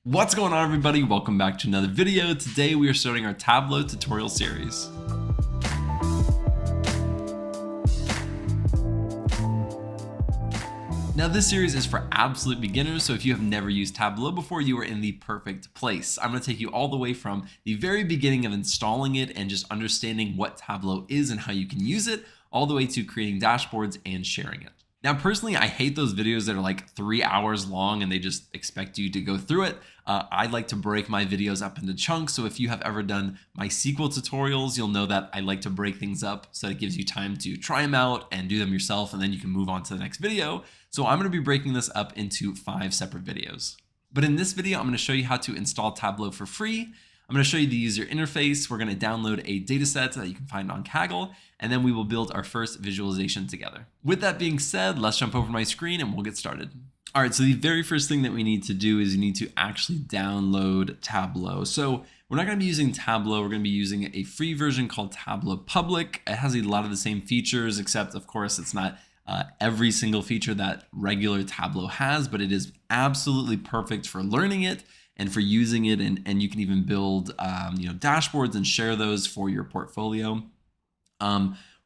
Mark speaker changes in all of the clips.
Speaker 1: What's going on, everybody? Welcome back to another video. Today we are starting our Tableau tutorial series. Now this series is for absolute beginners, so if you have never used Tableau before, you are in the perfect place. I'm going to take you all the way from the very beginning of installing it and just understanding what Tableau is and how you can use it, all the way to creating dashboards and sharing it. Now, personally, I hate those videos that are like 3 hours long and they just expect you to go through it. I like to break my videos up into chunks. So if you have ever done my SQL tutorials, you'll know that I like to break things up so that it gives you time to try them out and do them yourself, and then you can move on to the next video. So I'm going to be breaking this up into 5 separate videos. But in this video, I'm going to show you how to install Tableau for free. I'm going to show you the user interface. We're going to download a data set that you can find on Kaggle, and then we will build our first visualization together. With that being said, let's jump over my screen and we'll get started. All right, so the very first thing that we need to do is you need to actually download Tableau. So we're not going to be using Tableau. We're going to be using a free version called Tableau Public. It has a lot of the same features, except of course it's not every single feature that regular Tableau has, but it is absolutely perfect for learning it and for using it, and you can even build dashboards and share those for your portfolio.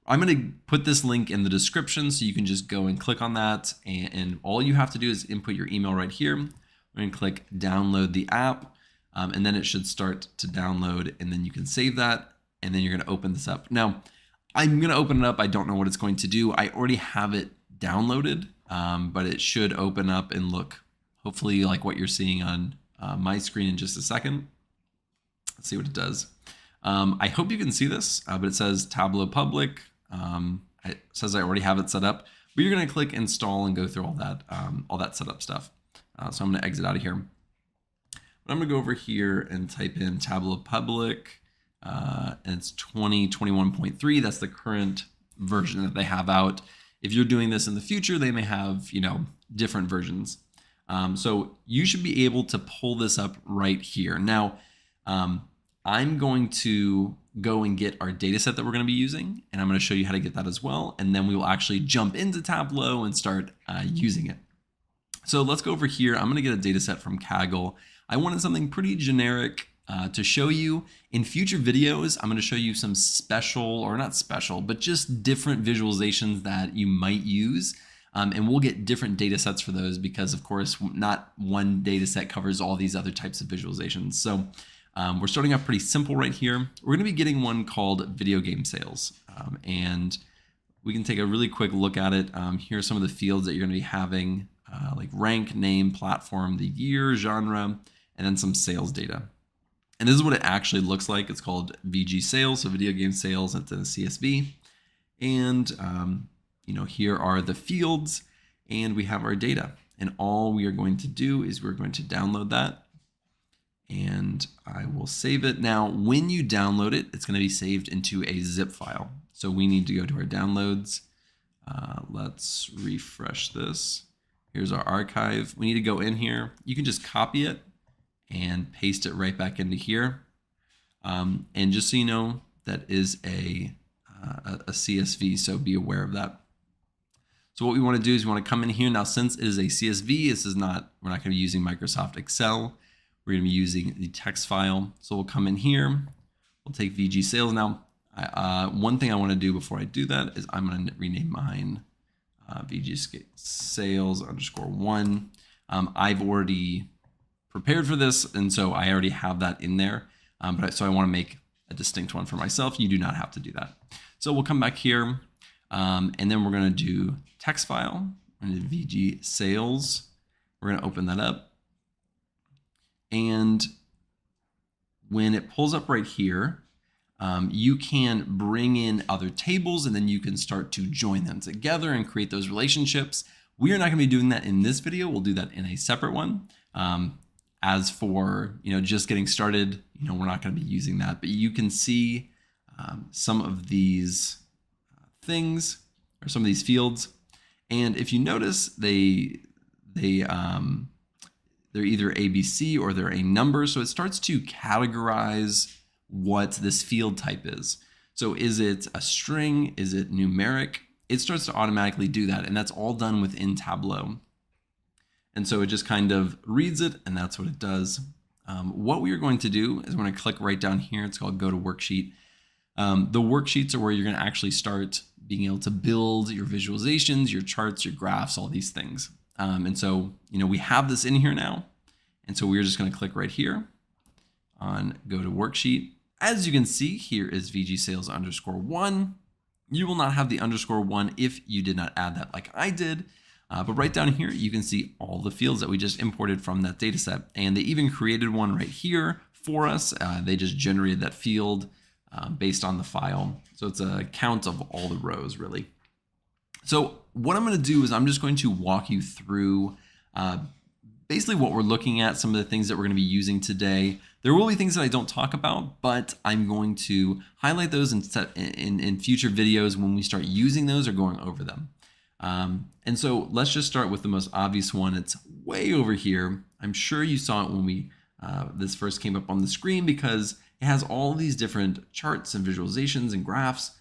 Speaker 1: I'm going to put this link in the description so you can just go and click on that, and all you have to do is input your email right here. We're going to click download the app, and then it should start to download, and then you can save that, and then you're going to open this up. Now, I'm going to open it up. I don't know what it's going to do. I already have it downloaded, but it should open up and look hopefully like what you're seeing on my screen in just a second. Let's see what it does. I hope you can see this, but it says Tableau Public. It says I already have it set up, but you're going to click install and go through all that setup stuff. So I'm going to exit out of here. But I'm going to go over here and type in Tableau Public, and it's 2021.3. That's the current version that they have out. If you're doing this in the future, they may have, different versions. So you should be able to pull this up right here. Now, I'm going to go and get our data set that we're going to be using, and I'm going to show you how to get that as well. And then we will actually jump into Tableau and start using it. So let's go over here. I'm going to get a data set from Kaggle. I wanted something pretty generic to show you. In future videos, I'm going to show you some special, or not special, but just different visualizations that you might use. And we'll get different data sets for those because, of course, not one data set covers all these other types of visualizations. So we're starting off pretty simple right here. We're going to be getting one called video game sales. And we can take a really quick look at it. Here are some of the fields that you're going to be having, like rank, name, platform, the year, genre, and then some sales data. And this is what it actually looks like. It's called VG sales, so video game sales. It's in a CSV. And here are the fields, and we have our data. And all we are going to do is we're going to download that, and I will save it. Now, when you download it, it's going to be saved into a zip file. So we need to go to our downloads. Let's refresh this. Here's our archive. We need to go in here. You can just copy it and paste it right back into here. And just so you know, that is a CSV, so be aware of that. So what we want to do is we want to come in here. Now, since it is a CSV, we're not going to be using Microsoft Excel. We're going to be using the text file. So we'll come in here. We'll take VG sales. Now, one thing I want to do before I do that is I'm going to rename mine VG sales _1. I've already prepared for this, and so I already have that in there. So I want to make a distinct one for myself. You do not have to do that. So we'll come back here, and then we're going to do text file. We're going to do VG sales. We're going to open that up. And when it pulls up right here, you can bring in other tables, and then you can start to join them together and create those relationships. We are not going to be doing that in this video. We'll do that in a separate one. As for just getting started, we're not going to be using that, but you can see some of these things or some of these fields, and if you notice, they're either ABC or they're a number, so it starts to categorize what this field type is. So is it a string? Is it numeric? It starts to automatically do that, and that's all done within Tableau. And so it just kind of reads it, and that's what it does. What we are going to do is we're going to click right down here. It's called Go to Worksheet. The worksheets are where you're going to actually start being able to build your visualizations, your charts, your graphs, all these things. And so, we have this in here now. And so we're just going to click right here on Go to Worksheet. As you can see, here is VG Sales _1. You will not have the _1 if you did not add that like I did. But right down here, you can see all the fields that we just imported from that data set. And they even created one right here for us. They just generated that field based on the file. So it's a count of all the rows, really. So what I'm going to do is I'm just going to walk you through basically what we're looking at, some of the things that we're going to be using today. There will be things that I don't talk about, but I'm going to highlight those in future videos when we start using those or going over them. And so let's just start with the most obvious one. It's way over here. I'm sure you saw it when this first came up on the screen because it has all these different charts and visualizations and graphs.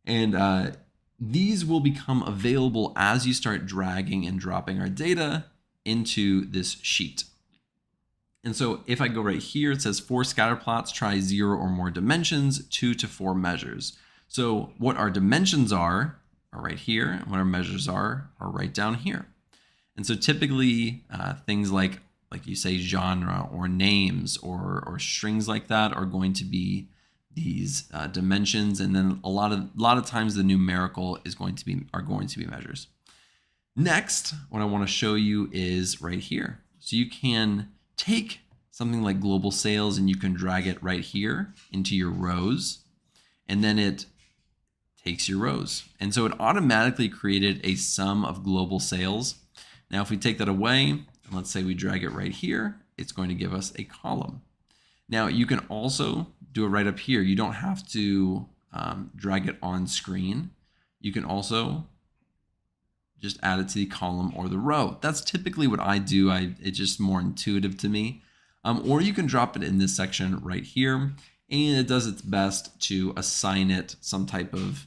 Speaker 1: And these will become available as you start dragging and dropping our data into this sheet. And so if I go right here, it says 4 scatter plots, try 0 or more dimensions, 2 to 4 measures. So what our dimensions are right here, and what our measures are right down here. And so typically things like you say genre or names or strings like that are going to be these dimensions, and then a lot of times the numerical are going to be measures. Next, what I want to show you is right here. So you can take something like global sales and you can drag it right here into your rows, and then it takes your rows. And so it automatically created a sum of global sales. Now, if we take that away, and let's say we drag it right here, it's going to give us a column. Now, you can also do it right up here. You don't have to drag it on screen. You can also just add it to the column or the row. That's typically what I do. It's just more intuitive to me. Or you can drop it in this section right here, and it does its best to assign it some type of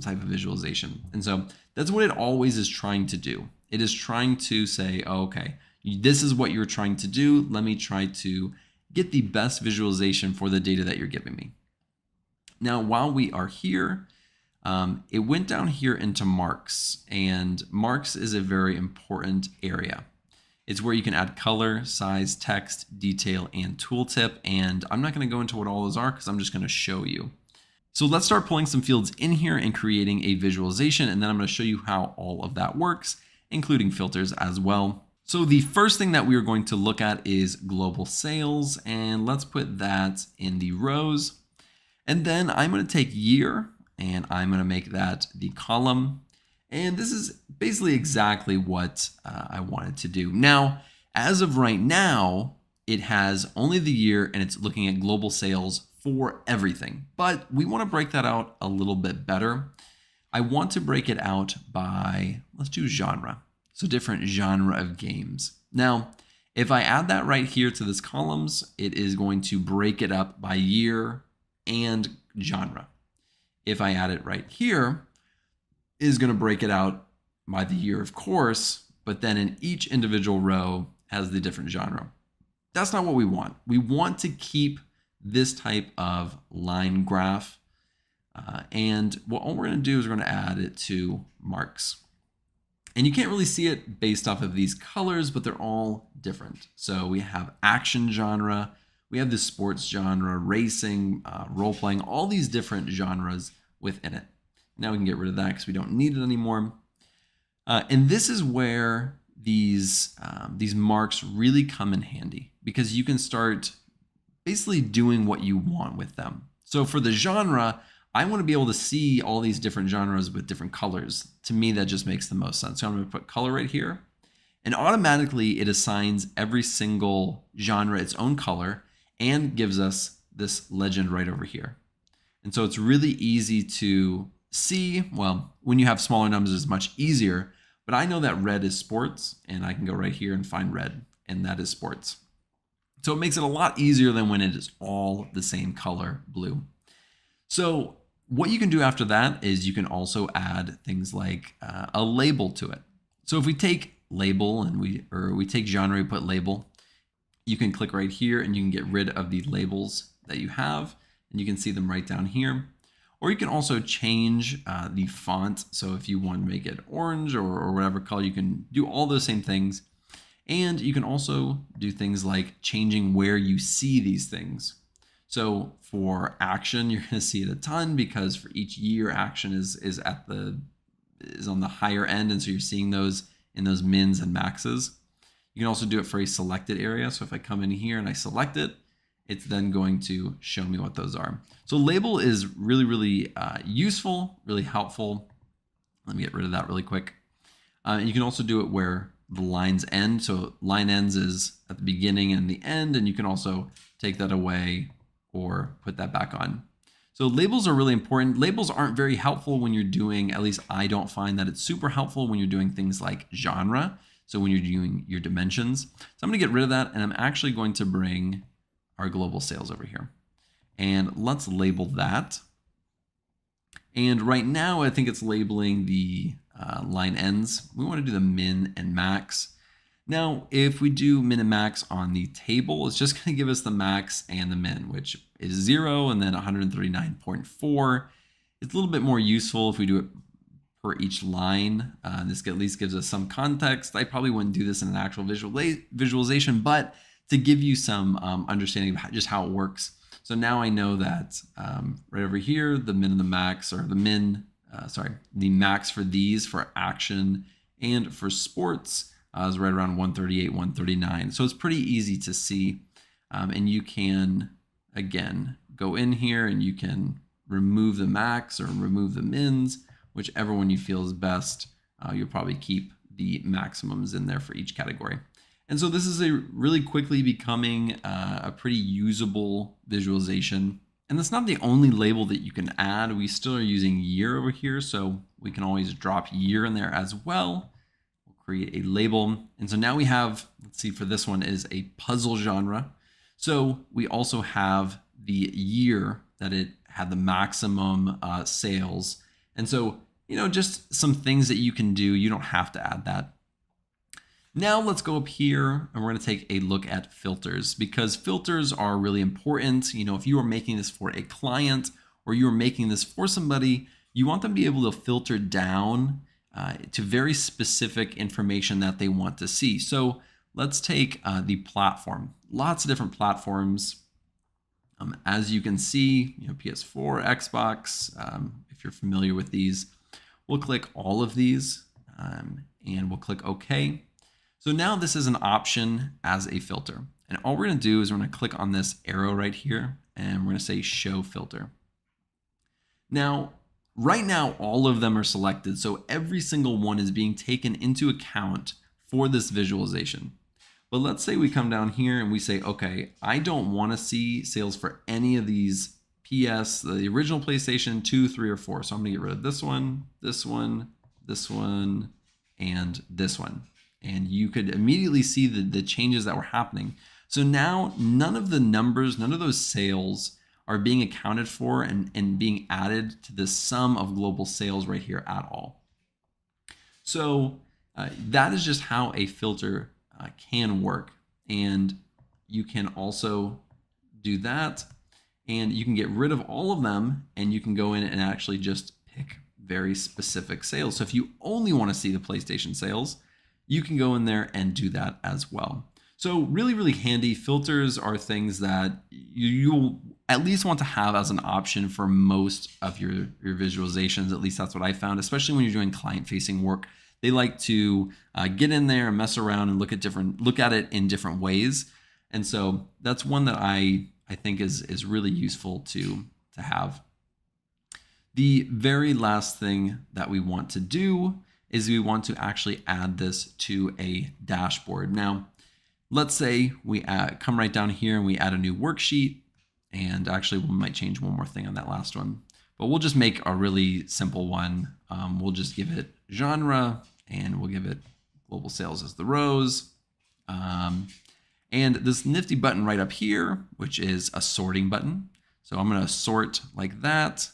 Speaker 1: visualization. And so that's what it always is trying to do. It is trying to say, oh, okay, this is what you're trying to do. Let me try to get the best visualization for the data that you're giving me. Now, while we are here, it went down here into marks, and marks is a very important area. It's where you can add color, size, text, detail, and tooltip. And I'm not going to go into what all those are because I'm just going to show you. So let's start pulling some fields in here and creating a visualization. And then I'm going to show you how all of that works, including filters as well. So the first thing that we are going to look at is global sales. And let's put that in the rows. And then I'm going to take year and I'm going to make that the column. And this is basically exactly what I wanted to do. Now, as of right now, it has only the year and it's looking at global sales for everything. But we want to break that out a little bit better. I want to break it out by, let's do genre. So different genre of games. Now, if I add that right here to this columns, it is going to break it up by year and genre. If I add it right here, it is going to break it out by the year, of course, but then in each individual row has the different genre. That's not what we want. We want to keep this type of line graph. And what we're going to do is we're going to add it to marks. And you can't really see it based off of these colors, but they're all different. So we have action genre, we have the sports genre, racing, role-playing, all these different genres within it. Now we can get rid of that because we don't need it anymore. And this is where these marks really come in handy because you can start basically doing what you want with them. So for the genre, I want to be able to see all these different genres with different colors. To me, that just makes the most sense. So I'm going to put color right here, and automatically it assigns every single genre its own color and gives us this legend right over here. And so it's really easy to see. Well, when you have smaller numbers, it's much easier, but I know that red is sports, and I can go right here and find red, and that is sports. So it makes it a lot easier than when it is all the same color, blue. So what you can do after that is you can also add things like a label to it. So if we take label and we take genre, we put label, you can click right here and you can get rid of the labels that you have, and you can see them right down here. Or you can also change the font. So if you want to make it orange or whatever color, you can do all those same things. And you can also do things like changing where you see these things. So for action, you're going to see it a ton because for each year, action is on the higher end, and so you're seeing those in those mins and maxes. You can also do it for a selected area. So if I come in here and I select it, it's then going to show me what those are. So label is really, really useful, really helpful. Let me get rid of that really quick. You can also do it where the lines end. So line ends is at the beginning and the end, and you can also take that away or put that back on. So labels are really important. Labels aren't very helpful when you're doing, at least I don't find that it's super helpful when you're doing things like genre. So when you're doing your dimensions. So I'm going to get rid of that, and I'm actually going to bring our global sales over here. And let's label that. And right now, I think it's labeling the line ends. We want to do the min and max. Now, if we do min and max on the table, it's just going to give us the max and the min, which is 0 and then 139.4. It's a little bit more useful if we do it per each line. This at least gives us some context. I probably wouldn't do this in an actual visualization, but to give you some understanding of just how it works. So now I know that right over here, the min and the max, or the max for these for action and for sports is right around 138, 139. So it's pretty easy to see. And you can, again, go in here and you can remove the max or remove the mins, whichever one you feel is best. You'll probably keep the maximums in there for each category. And so this is a really quickly becoming a pretty usable visualization. And that's not the only label that you can add. We still are using year over here, so we can always drop year in there as well. We'll create a label. And so now we have, let's see, for this one is a puzzle genre. So we also have the year that it had the maximum sales. And so, just some things that you can do. You don't have to add that. Now let's go up here and we're going to take a look at filters, because filters are really important. If you are making this for a client or you are making this for somebody, you want them to be able to filter down to very specific information that they want to see. So let's take the platform. Lots of different platforms. As you can see, PS4, Xbox, if you're familiar with these, we'll click all of these and we'll click OK. So now this is an option as a filter. And all we're going to do is we're going to click on this arrow right here and we're going to say show filter. Now, right now, all of them are selected. So every single one is being taken into account for this visualization. But let's say we come down here and we say, okay, I don't want to see sales for any of these PS, the original PlayStation 2, 3, or 4. So I'm going to get rid of this one, this one, this one, and this one. And you could immediately see the changes that were happening. So now none of the numbers, none of those sales are being accounted for and being added to the sum of global sales right here at all. So that is just how a filter can work. And you can also do that. And you can get rid of all of them and you can go in and actually just pick very specific sales. So if you only want to see the PlayStation sales, you can go in there and do that as well. So really, really handy. Filters are things that you'll at least want to have as an option for most of your visualizations. At least that's what I found, especially when you're doing client-facing work. They like to get in there and mess around and look at it in different ways. And so that's one that I think is really useful to have. The very last thing that we want to do is we want to actually add this to a dashboard. Now, let's say we come right down here and we add a new worksheet. And actually, we might change one more thing on that last one. But we'll just make a really simple one. We'll just give it genre, and we'll give it global sales as the rows. And this nifty button right up here, which is a sorting button. So I'm going to sort like that.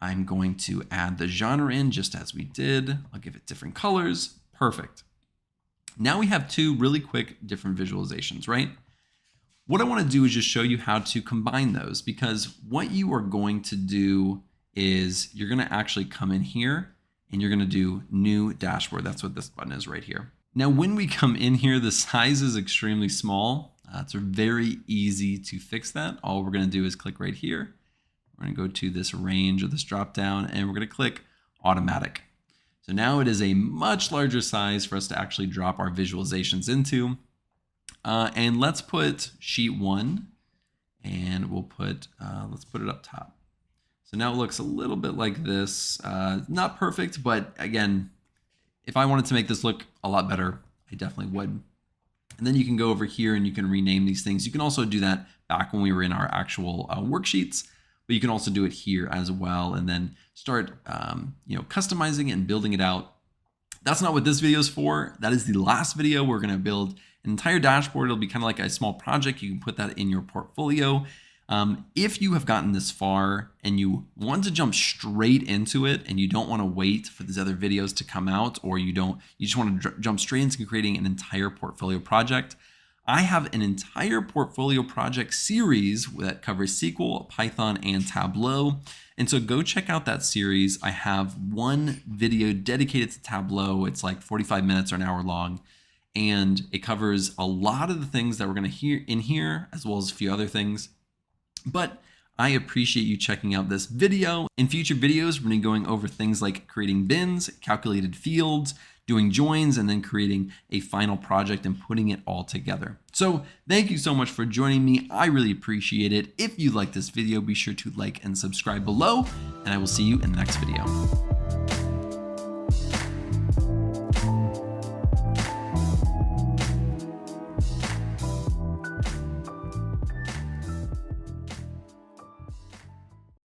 Speaker 1: I'm going to add the genre in just as we did. I'll give it different colors. Perfect. Now we have two really quick different visualizations, right? What I want to do is just show you how to combine those, because what you are going to do is you're going to actually come in here and you're going to do new dashboard. That's what this button is right here. Now, when we come in here, the size is extremely small. It's very easy to fix that. All we're going to do is click right here. We're going to go to this range or this drop down, and we're going to click automatic. So now it is a much larger size for us to actually drop our visualizations into. And let's put sheet 1, and we'll put, let's put it up top. So now it looks a little bit like this. Not perfect, but again, if I wanted to make this look a lot better, I definitely would. And then you can go over here and you can rename these things. You can also do that back when we were in our actual worksheets, but you can also do it here as well, and then start customizing it and building it out. That's not what this video is for. That is the last video. We're going to build an entire dashboard. It'll be kind of like a small project. You can put that in your portfolio. If you have gotten this far and you want to jump straight into it and you don't want to wait for these other videos to come out, or you just want to jump straight into creating an entire portfolio project, I have an entire portfolio project series that covers SQL, Python, and Tableau. And so go check out that series. I have one video dedicated to Tableau. It's like 45 minutes or an hour long. And it covers a lot of the things that we're going to hear in here, as well as a few other things. But I appreciate you checking out this video. In future videos, we're going to be going over things like creating bins, calculated fields, doing joins, and then creating a final project and putting it all together. So thank you so much for joining me. I really appreciate it. If you like this video, be sure to like and subscribe below, and I will see you in the next video.